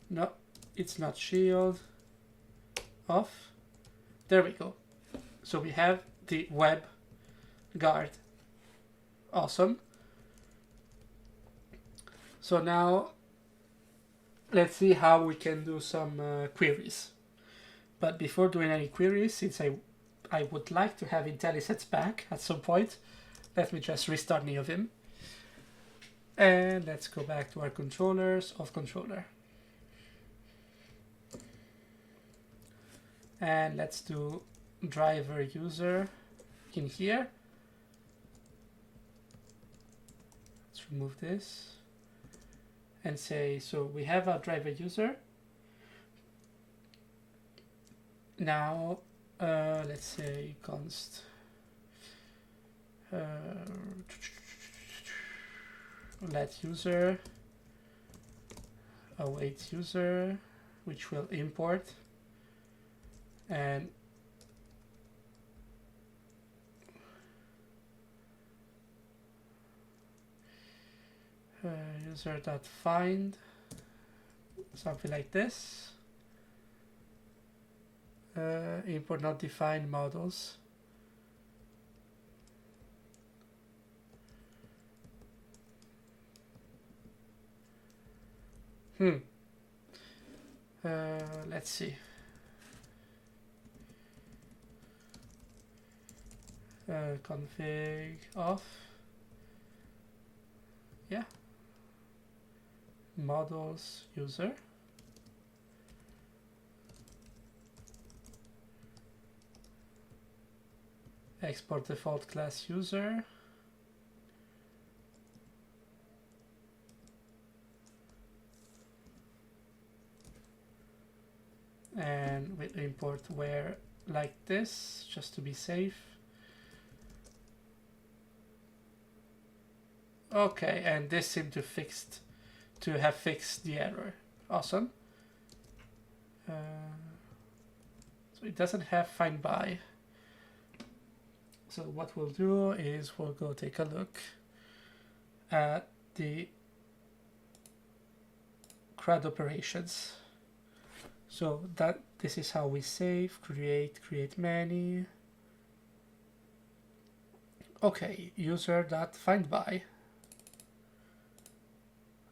No, it's not shield. Off. There we go. So we have the web guard. Awesome. So now let's see how we can do some queries. But before doing any queries, since I would like to have IntelliSets back at some point, let me just restart NeoVim. And let's go back to our controllers of controller. And let's do driver user in here. Let's remove this and say, so we have our driver user. Now, let's say const let user await user, which will import, and user.find, something like this. Import not defined models. Let's see. Config off. Yeah. Models user. Export default class user. And we'll import where like this, just to be safe. Okay, and this seemed to have fixed the error. Awesome. So it doesn't have find by. So what we'll do is we'll go take a look at the CRUD operations. So this is how we save, create many. Okay, user.findBy.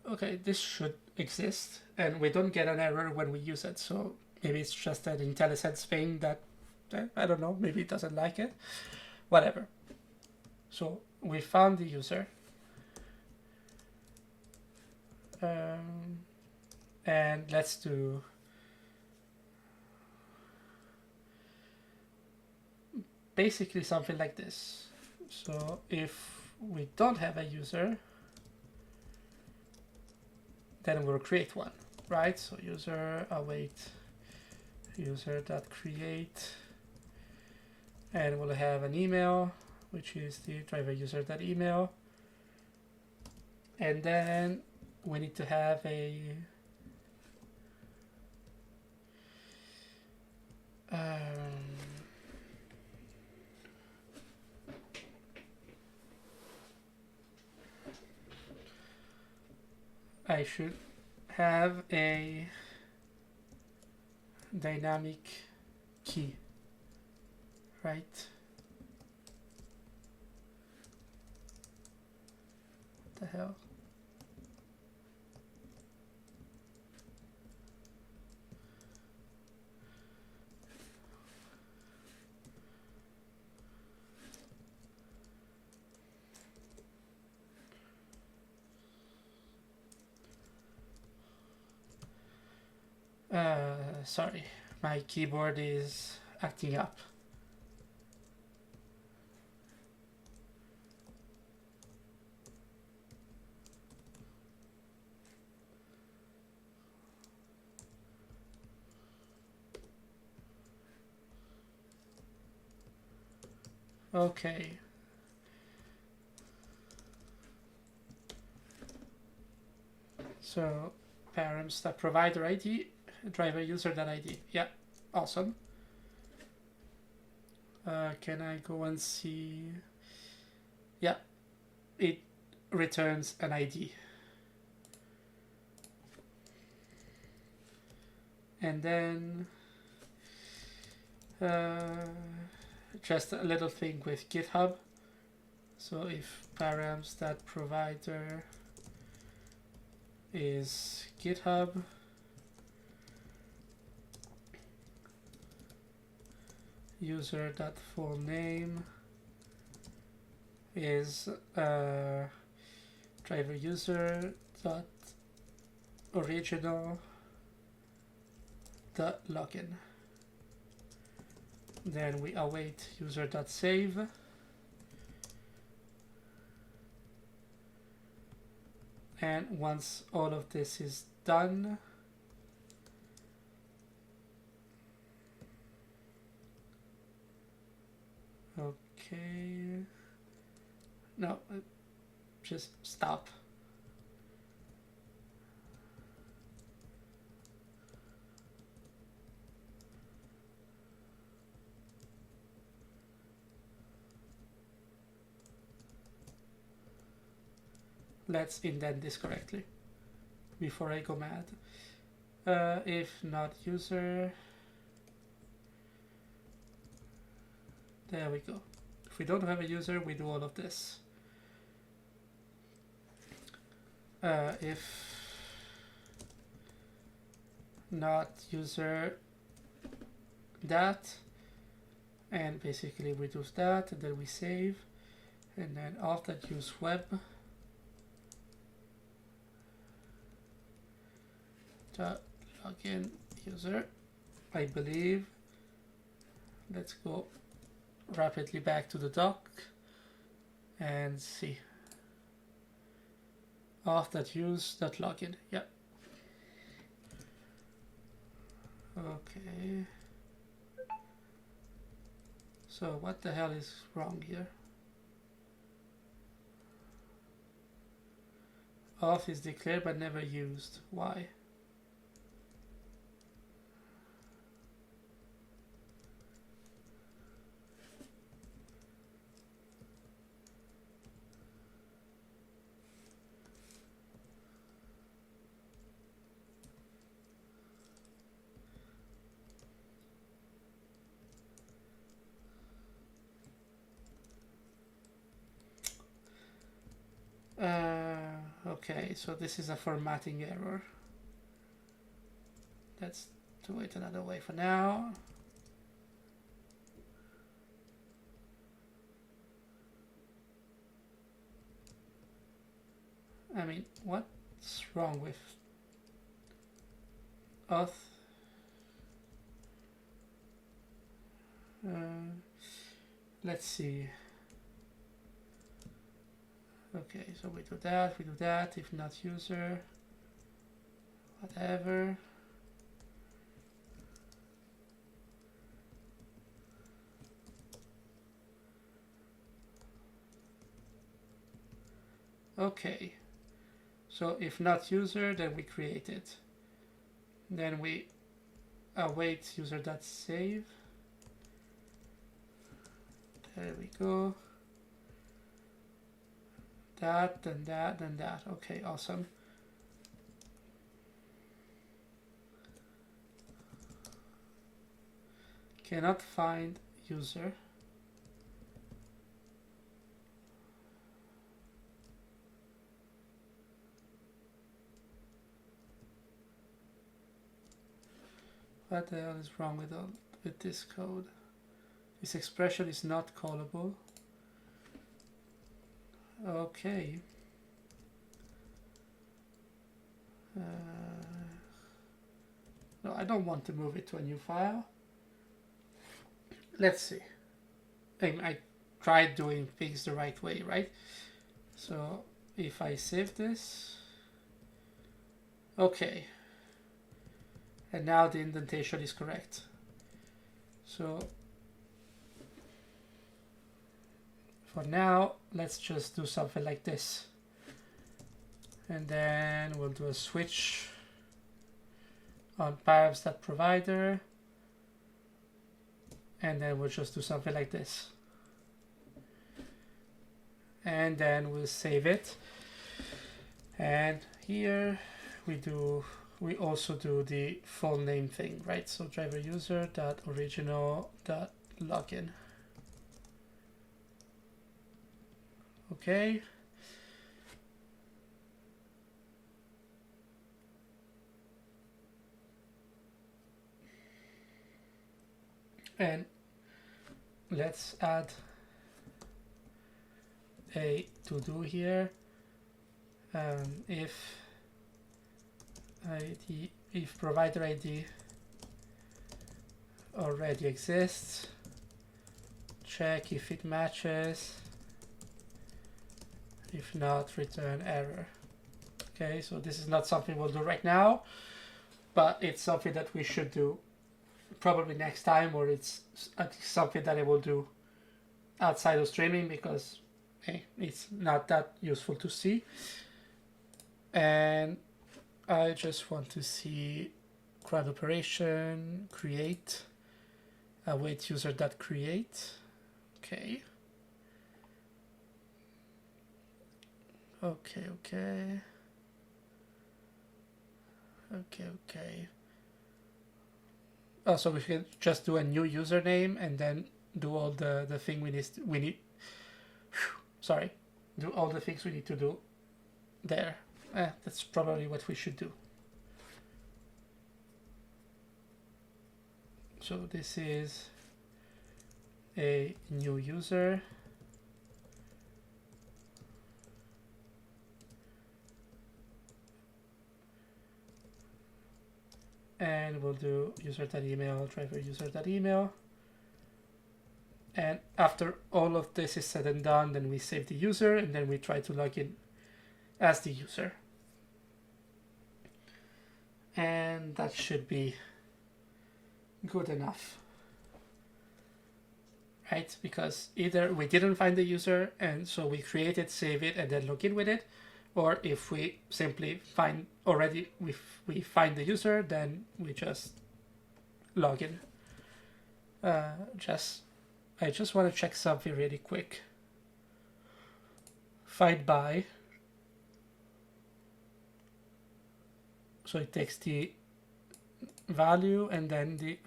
Okay, this should exist, and we don't get an error when we use it, so maybe it's just an IntelliSense thing that, I don't know, maybe it doesn't like it. Whatever. So we found the user. And let's do basically something like this. So if we don't have a user, then we'll create one, right? So user await user.create, and we'll have an email, which is the driver user.email, and then we need to have a I should have a dynamic key, right? What the hell? Sorry, my keyboard is acting up. Okay. So params.provider ID, driver user.id. Yeah, awesome. Can I go and see? Yeah, it returns an ID. And then just a little thing with GitHub. So if params.provider is GitHub, user.fullname is driver user.original.login. Then we await user.save. And once all of this is done, okay, no, just stop. Let's indent this correctly before I go mad. If not user, there we go. If we don't have a user, we do all of this. If not user that, and basically we do that, and then we save, and then auth that use web login user, I believe. Let's go rapidly back to the doc and see. Auth.use.login. Yep. Okay. So what the hell is wrong here? Auth is declared but never used. Why? Okay, so this is a formatting error. Let's do it another way for now. I mean, what's wrong with Auth? Let's see. Okay, so we do that, if not user, whatever. Okay, so if not user, then we create it. Then we await user.save. There we go. That, then that, then that. Okay, awesome. Cannot find user. What the hell is wrong with this code? This expression is not callable. Okay. No, I don't want to move it to a new file. Let's see. I tried doing things the right way, right? So if I save this, okay. And now the indentation is correct. So for now, let's just do something like this. And then we'll do a switch on params.provider. And then we'll just do something like this. And then we'll save it. And here we also do the full name thing, right? So driver user.original.login. Okay. And let's add a to-do here. If provider ID already exists, check if it matches. If not, return error. Okay, so this is not something we'll do right now, but it's something that we should do probably next time, or it's something that I will do outside of streaming because it's not that useful to see. And I just want to see CRUD operation, create, await user.create. Okay. Okay. Oh, so we can just do a new username and then do all the thing we need. Sorry, do all the things we need to do there. That's probably what we should do. So this is a new user. And we'll do user.email, driver user.email. And after all of this is said and done, then we save the user and then we try to log in as the user. And that should be good enough, right? Because either we didn't find the user and so we create it, save it, and then log in with it, or if we simply find we find the user, then we just log in. I just want to check something really quick. Find by. So it takes the value and then the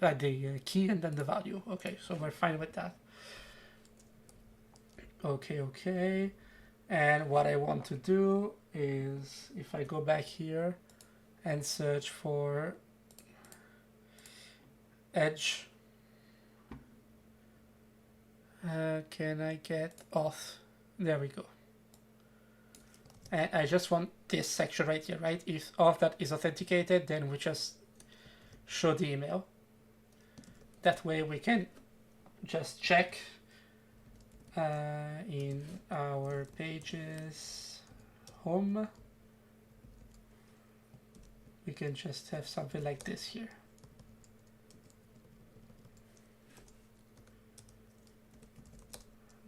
key and then the value. Okay, so we're fine with that. Okay. And what I want to do is, if I go back here and search for Edge, can I get Auth? There we go. And I just want this section right here, right? If Auth that is authenticated, then we just show the email. That way we can just check in our pages home. We can just have something like this here.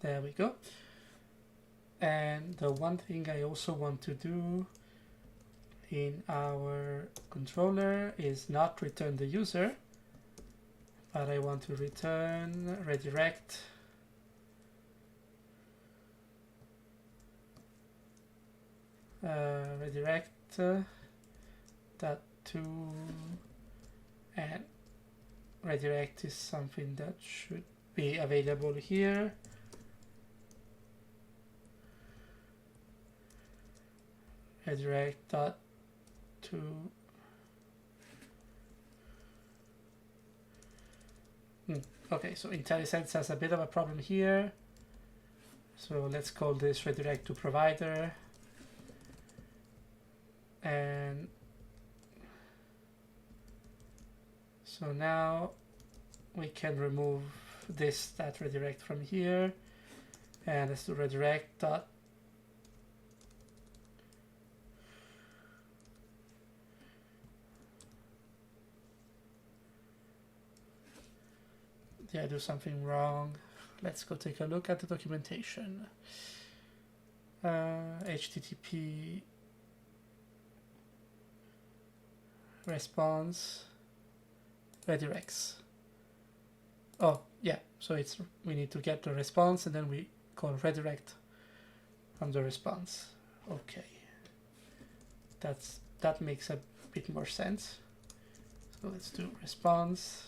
There we go. And the one thing I also want to do in our controller is not return the user, but I want to return redirect that to, and redirect is something that should be available here. Redirect dot to okay, so IntelliSense has a bit of a problem here. So let's call this redirect to provider. And so now we can remove that redirect from here. And let's do redirect dot did I do something wrong? Let's go take a look at the documentation. HTTP response redirects. Oh yeah, so we need to get the response and then we call redirect from the response. Okay, that makes a bit more sense. So let's do response.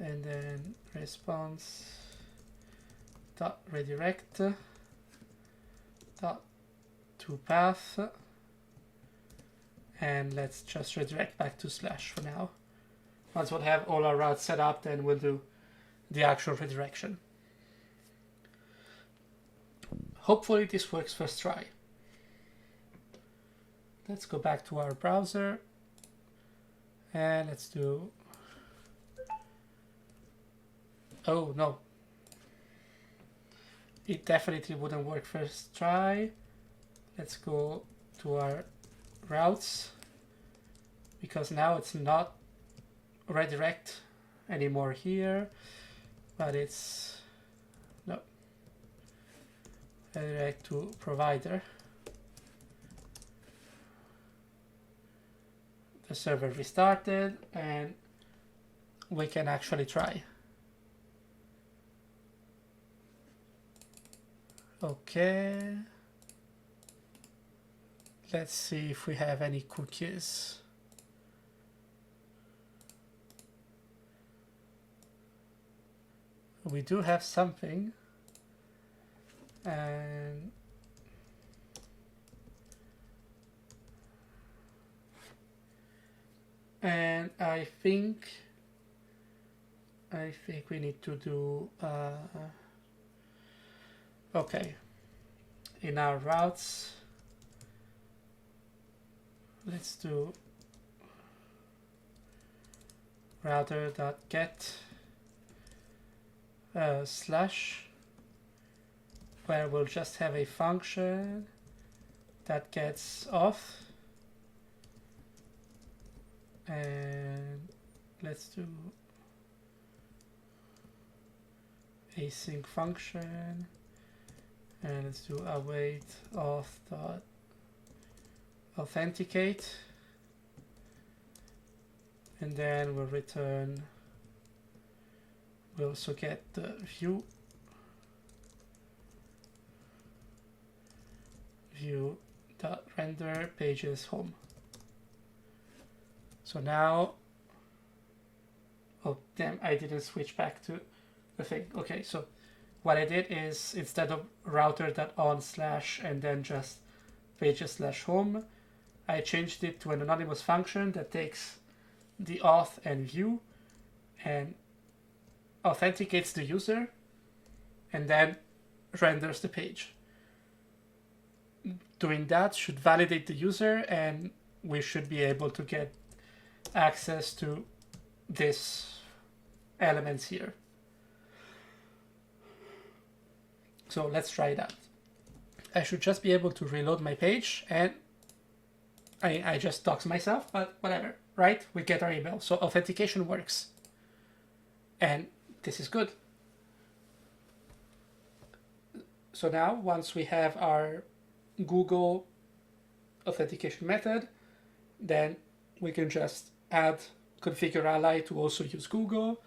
And then response dot redirect dot to path, and let's just redirect back to slash for now. Once we'll have all our routes set up, then we'll do the actual redirection. Hopefully this works first try. Let's go back to our browser and let's do, oh no, it definitely wouldn't work first try. Let's go to our routes, because now it's not redirect anymore here, but it's no, redirect to provider. The server restarted and we can actually try. Okay, let's see if we have any cookies. We do have something, and I think we need to do okay, in our routes let's do router.get slash, where we'll just have a function that gets auth, and let's do async function, and let's do await auth dot authenticate, and then we'll return, we'll also get the view dot render pages home. So now, oh damn, I didn't switch back to the thing. Okay, so what I did is, instead of router.on/ and then just pages/home, I changed it to an anonymous function that takes the auth and view and authenticates the user and then renders the page. Doing that should validate the user, and we should be able to get access to this elements here. So let's try that. I should just be able to reload my page, and I just dox myself, but whatever, right? We get our email. So authentication works. And this is good. So now, once we have our Google authentication method, then we can just add configure Ally to also use Google,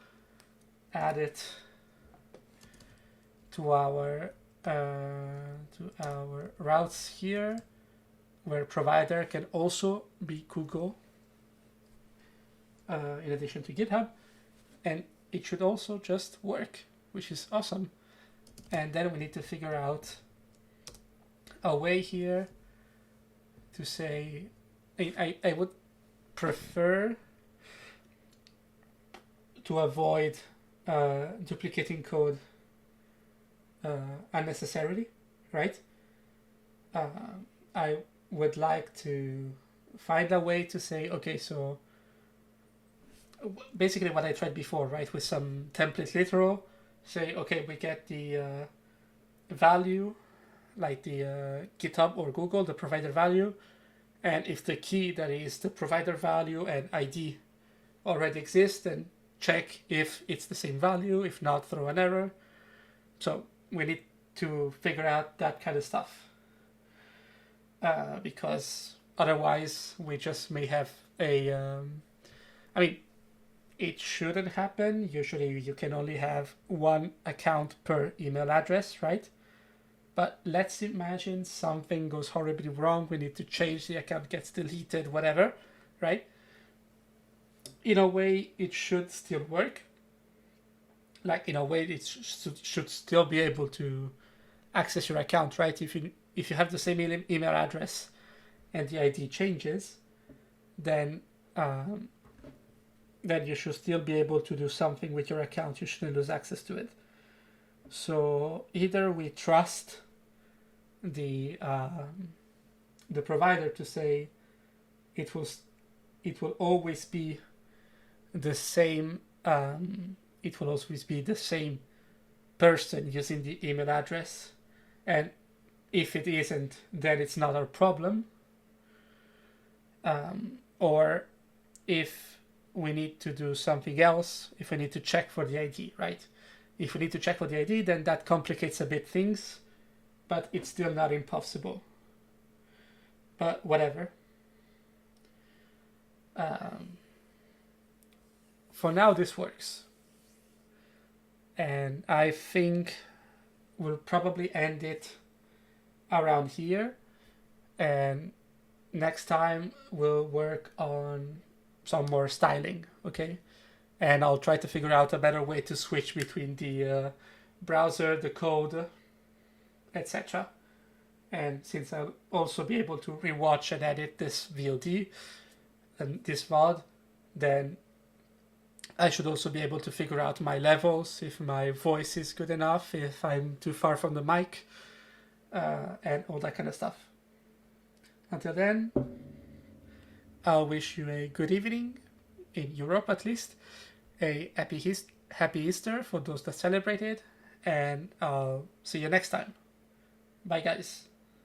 add it to our routes here, where provider can also be Google in addition to GitHub, and it should also just work, which is awesome. And then we need to figure out a way here to say, I would prefer to avoid duplicating code unnecessarily, right? I would like to find a way to say, okay, so basically what I tried before, right, with some template literal, say, okay, we get the value, like the GitHub or Google, the provider value, and if the key that is the provider value and ID already exists, then check if it's the same value. If not, throw an error. So we need to figure out that kind of stuff, because otherwise we just may have a I mean, it shouldn't happen. Usually you can only have one account per email address, right? But let's imagine something goes horribly wrong. We need to change, the account gets deleted, whatever, right? In a way, it should still work. Like, in a way, it should still be able to access your account, right? If you have the same email address and the ID changes, then you should still be able to do something with your account. You shouldn't lose access to it. So either we trust the provider to say it will always be the same. It will always be the same person using the email address, and if it isn't, then it's not our problem. Or if we need to do something else, if we need to check for the ID, right? If we need to check for the ID, then that complicates a bit things, but it's still not impossible. But whatever. For now, this works. And I think we'll probably end it around here. And next time we'll work on some more styling, okay? And I'll try to figure out a better way to switch between the browser, the code, etc. And since I'll also be able to rewatch and edit this VOD and this VOD, then I should also be able to figure out my levels, if my voice is good enough, if I'm too far from the mic, and all that kind of stuff. Until then, I'll wish you a good evening, in Europe at least, a happy Easter for those that celebrate it, and I'll see you next time. Bye, guys.